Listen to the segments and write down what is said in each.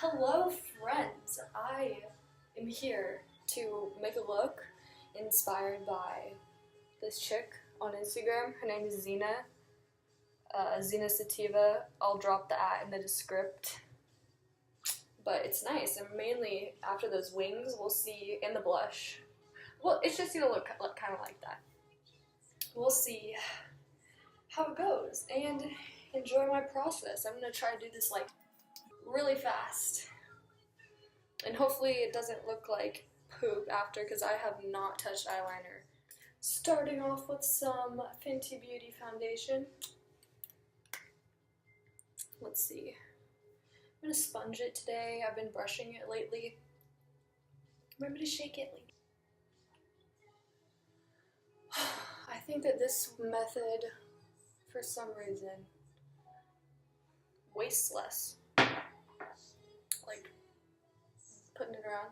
Hello friends, I am here to make a look inspired by this chick on Instagram. Her name is Zena, Zena Sativa. I'll drop the @ in the descript. But it's nice, and mainly after those wings we'll see, and the blush. Well, it's just gonna look kind of like that. We'll see how it goes and enjoy my process. I'm gonna try to do this like really fast. And hopefully it doesn't look like poop after, because I have not touched eyeliner. Starting off with some Fenty Beauty foundation. Let's see. I'm going to sponge it today. I've been brushing it lately. Remember to shake it. I think that this method, for some reason, wastes less. Like, putting it around.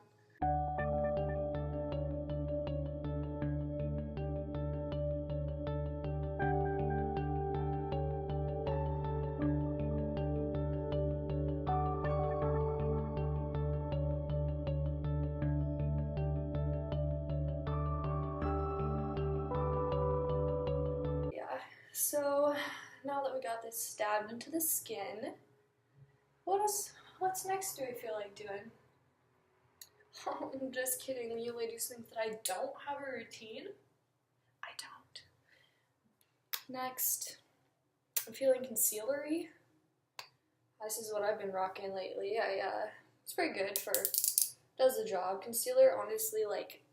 Yeah, so now that we got this stabbed into the skin, what's next do we feel like doing? Oh, I'm just kidding. You ladies think that I don't have a routine? I don't. Next, I'm feeling concealery. This is what I've been rocking lately. It's pretty good does the job. Concealer, honestly, like,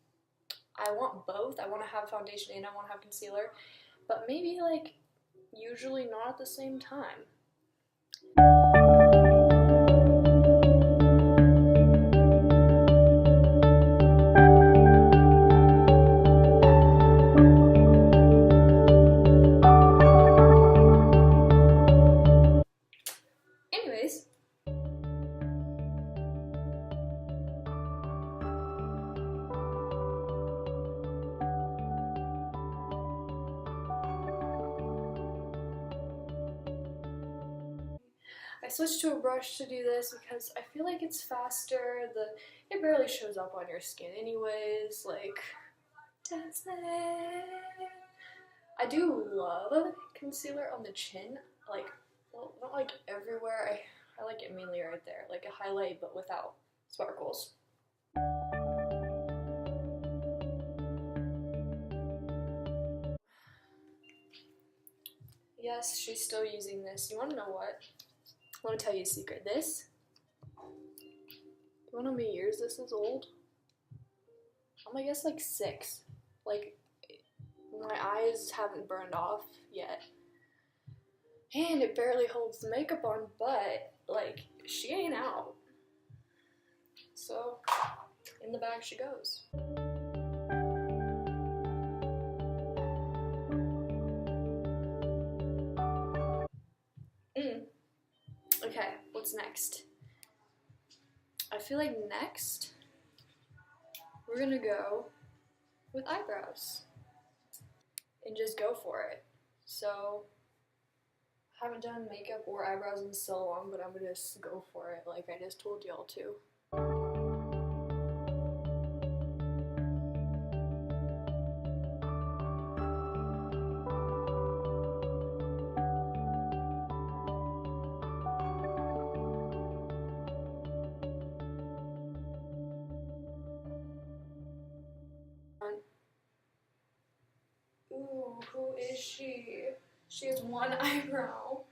I want both. I want to have foundation and I want to have concealer, but maybe, like, usually not at the same time. Anyways, I switched to a brush to do this because I feel like it's faster. It barely shows up on your skin anyways, like, I do love concealer on the chin, like, well, not like everywhere. I like it mainly right there, like a highlight but without sparkles. Yes, she's still using this. You want to know what? I want to tell you a secret. This, you want to know how many years this is old? I guess like 6. Like, my eyes haven't burned off yet. And it barely holds the makeup on, but, like, she ain't out. So, in the bag she goes. Okay, what's next? I feel like next, we're gonna go with eyebrows. And just go for it. So, I haven't done makeup or eyebrows in so long, but I'm gonna just go for it like I just told y'all to. Ooh, who is she? She has one eyebrow.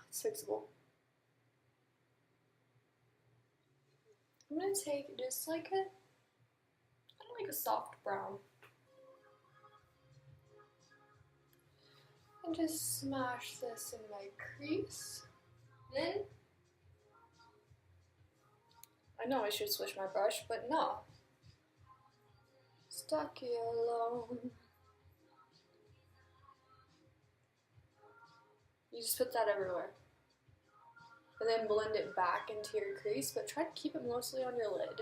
It's fixable. I'm gonna take just like a soft brown. And just smash this in my crease. Then, I know I should switch my brush, but no. Stuck here alone. You just put that everywhere. And then blend it back into your crease, but try to keep it mostly on your lid.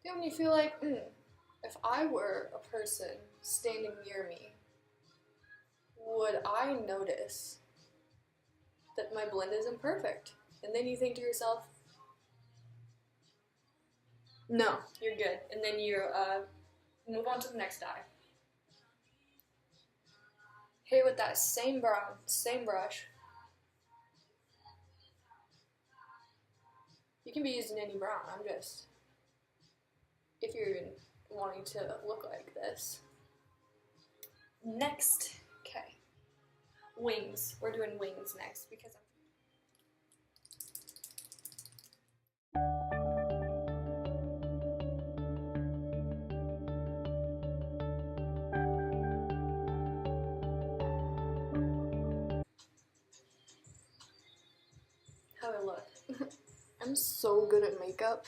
You know, when you feel like, if I were a person standing near me, would I notice that my blend isn't perfect? And then you think to yourself, no, you're good. And then you move on to the next eye. Hit it with that same brown, same brush. You can be using any brown, I'm just, if you're even wanting to look like this. Next, okay, wings. We're doing wings next because how I look. I'm so good at makeup.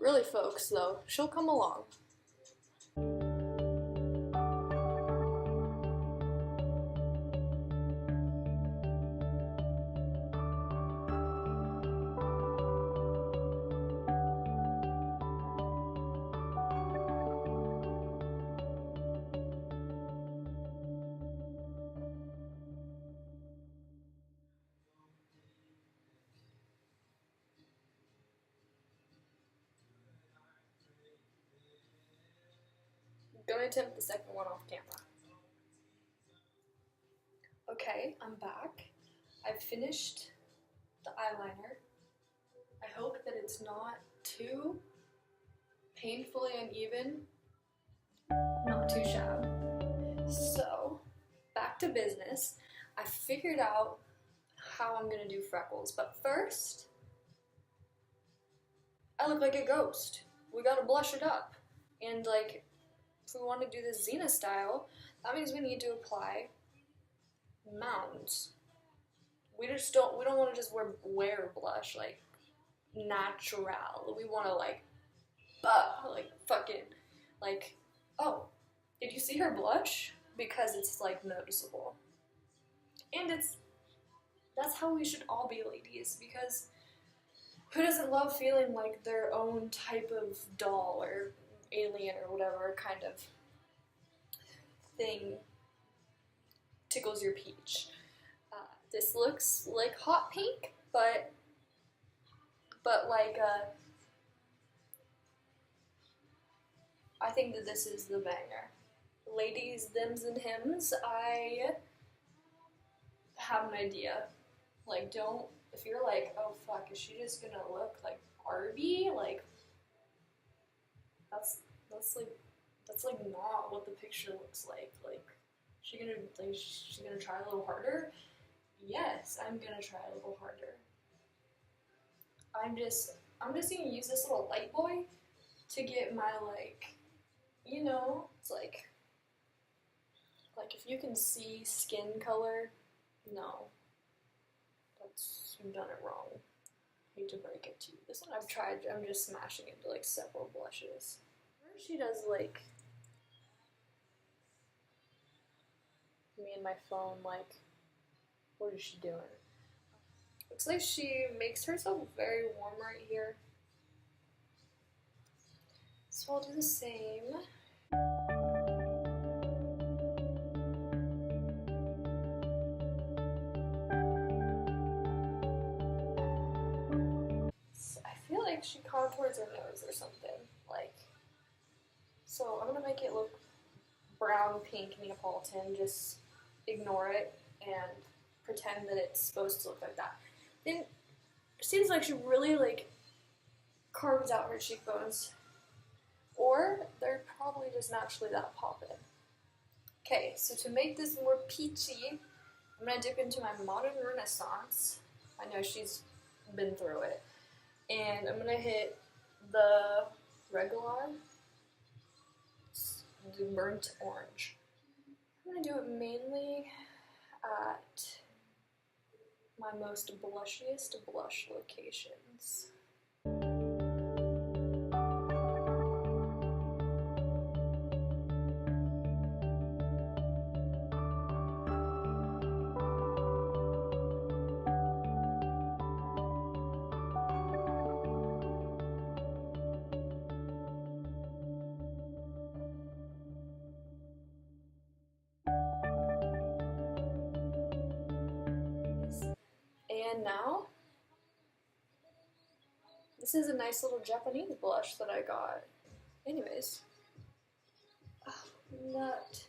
Really, folks, though, she'll come along. Gonna attempt the second one off camera. Okay, I'm back. I've finished the eyeliner. I hope that it's not too painfully uneven, not too shallow. So, back to business. I figured out how I'm gonna do freckles, but first, I look like a ghost. We gotta blush it up. And like, if we want to do this Xena style, that means we need to apply mounds. We don't want to just wear blush like natural. We want to like fucking like, oh, did you see her blush? Because it's like noticeable. And that's how we should all be, ladies, because who doesn't love feeling like their own type of doll or alien or whatever kind of thing tickles your peach. This looks like hot pink, but like I think that this is the banger. Ladies, thems and hims, I have an idea. Like, don't, if you're like, oh fuck, is she just gonna look like Barbie? Like, that's like not what the picture looks like. Like, she's gonna try a little harder? Yes, I'm gonna try a little harder. I'm just gonna use this little light boy to get my, like, you know, it's like if you can see skin color, no, you've done it wrong. I hate to break it to you. This one I'm just smashing into like several blushes. She does like me and my phone, like, what is she doing? Looks like she makes herself very warm right here. So I'll do the same. So I feel like she contours her nose or something, like. So I'm gonna make it look brown, pink, Neapolitan, just ignore it and pretend that it's supposed to look like that. Then it seems like she really like carves out her cheekbones, or they're probably just naturally that poppin'. Okay, so to make this more peachy, I'm gonna dip into my Modern Renaissance. I know she's been through it. And I'm gonna hit the Regular, the burnt orange. I'm gonna do it mainly at my most blushiest blush locations. And now, this is a nice little Japanese blush that I got. Anyways. Oh, nut.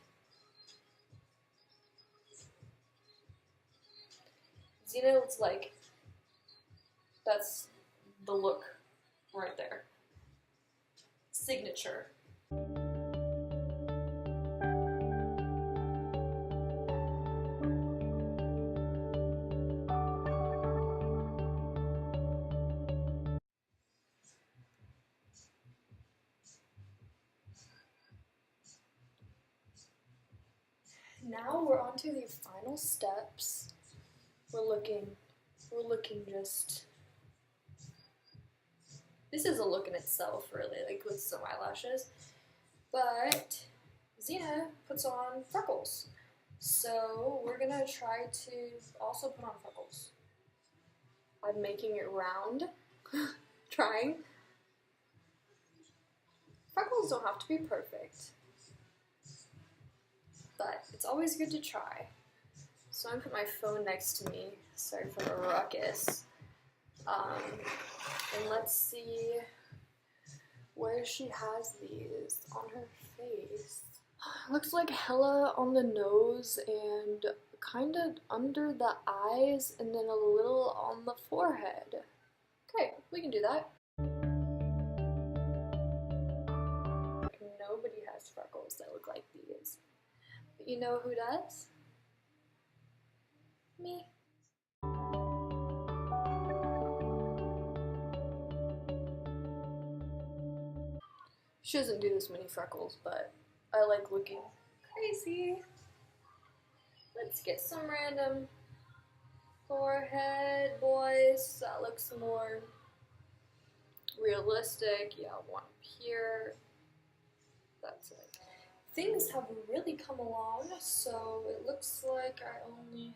Xena looks like that's the look right there. Signature. Now we're on to the final steps. We're looking just, this is a look in itself really, like with some eyelashes, but Xena puts on freckles. So we're gonna try to also put on freckles. I'm making it round, trying. Freckles don't have to be perfect, but it's always good to try. So I'm gonna put my phone next to me. Sorry for the ruckus. And let's see where she has these on her face. Looks like hella on the nose and kind of under the eyes and then a little on the forehead. Okay, we can do that. Nobody has freckles that look like these. But you know who does? Me. She doesn't do this many freckles, but I like looking crazy. Let's get some random forehead, boys. That looks more realistic. Yeah, one up here. That's it. Things have really come along, so it looks like I only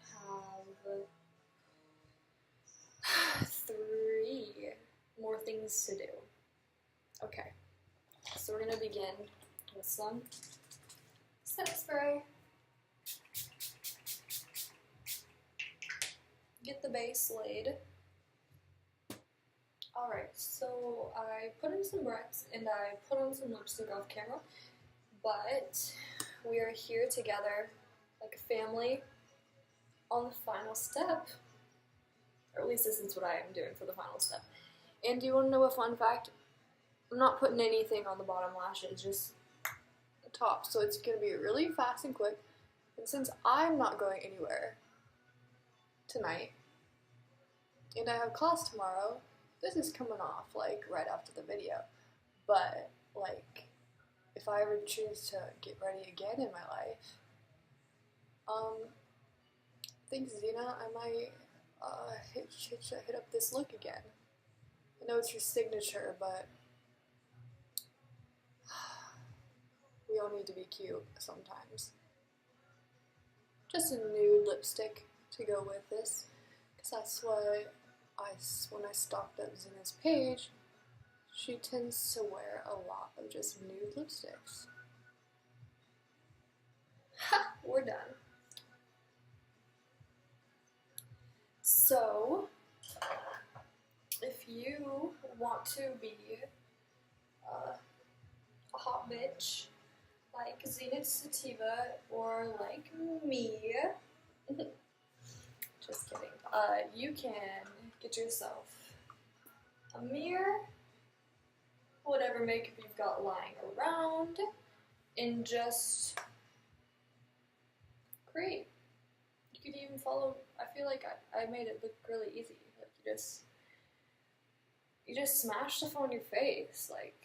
have 3 more things to do. Okay, so we're gonna begin with some setting spray. Get the base laid. Alright, so I put in some braids and I put on some lipstick off camera, but we are here together like a family on the final step. Or at least this is what I am doing for the final step. And do you want to know a fun fact? I'm not putting anything on the bottom lashes, just the top. So it's going to be really fast and quick. And since I'm not going anywhere tonight, and I have class tomorrow, this is coming off like right after the video. But like, if I ever choose to get ready again in my life, thanks Xena, I might hit up this look again. I know it's your signature, but we all need to be cute sometimes. Just a nude lipstick to go with this, because that's what when I stalked up Xena's page, she tends to wear a lot of just nude lipsticks. Ha! We're done. So, if you want to be a hot bitch like Xena Sativa or like me, just kidding, you can get yourself a mirror, whatever makeup you've got lying around, and just create. You could even follow, I feel like I made it look really easy. Like you just smash stuff on your face, like.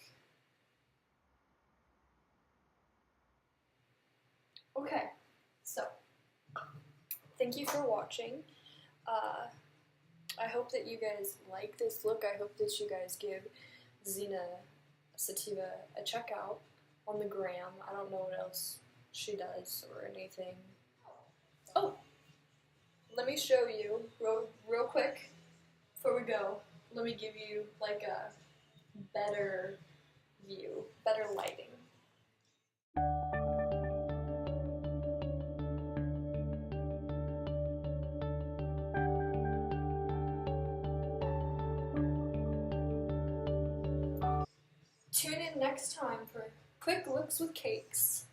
Okay, so thank you for watching. I hope that you guys like this look. I hope that you guys give Xena Sativa a check out on the gram. I don't know what else she does or anything. Oh, let me show you real quick before we go. Let me give you like a better view, better lighting. Tune in next time for Quick Looks with Cakes.